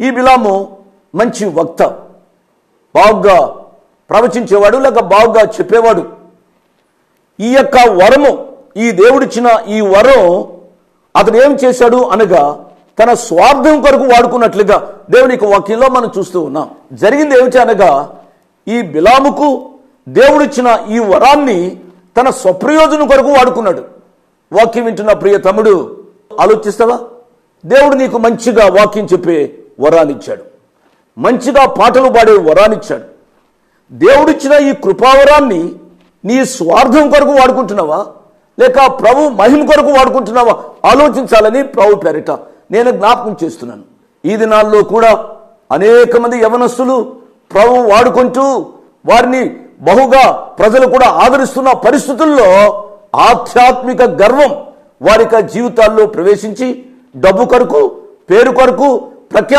ఈ బిలాము మంచి వక్త, బాగుగా ప్రవచించేవాడు, లేక బాగుగా చెప్పేవాడు. ఈ యొక్క వరము, ఈ దేవుడిచ్చిన ఈ వరం అతను ఏం చేశాడు అనగా తన స్వార్థం కొరకు వాడుకున్నట్లుగా దేవుని యొక్క వాక్యంలో మనం చూస్తూ ఉన్నాం. జరిగింది ఏమిటి అనగా ఈ బిలాముకు దేవుడిచ్చిన ఈ వరాన్ని తన స్వప్రయోజనం కొరకు వాడుకున్నాడు. వాక్యం వింటున్న ప్రియ తమ్ముడు, ఆలోచిస్తావా? దేవుడు నీకు మంచిగా వాక్యం చెప్పే వరాన్నిచ్చాడు, మంచిగా పాటలు పాడే వరాన్నిచ్చాడు. దేవుడిచ్చిన ఈ కృపావరాన్ని నీ స్వార్థం కొరకు వాడుకుంటున్నావా, లేక ప్రభు మహిమ కొరకు వాడుకుంటున్నావా? ఆలోచించాలని ప్రభు పేరిట నేను జ్ఞాపకం చేస్తున్నాను. ఈ దినాల్లో కూడా అనేక మంది యవనస్తులు ప్రభు వాడుకుంటూ వారిని బహుగా ప్రజలు కూడా ఆదరిస్తున్న పరిస్థితుల్లో ఆధ్యాత్మిక గర్వం వారి జీవితాల్లో ప్రవేశించి డబ్బు కొరకు, పేరు కొరకు, ప్రఖ్యాతి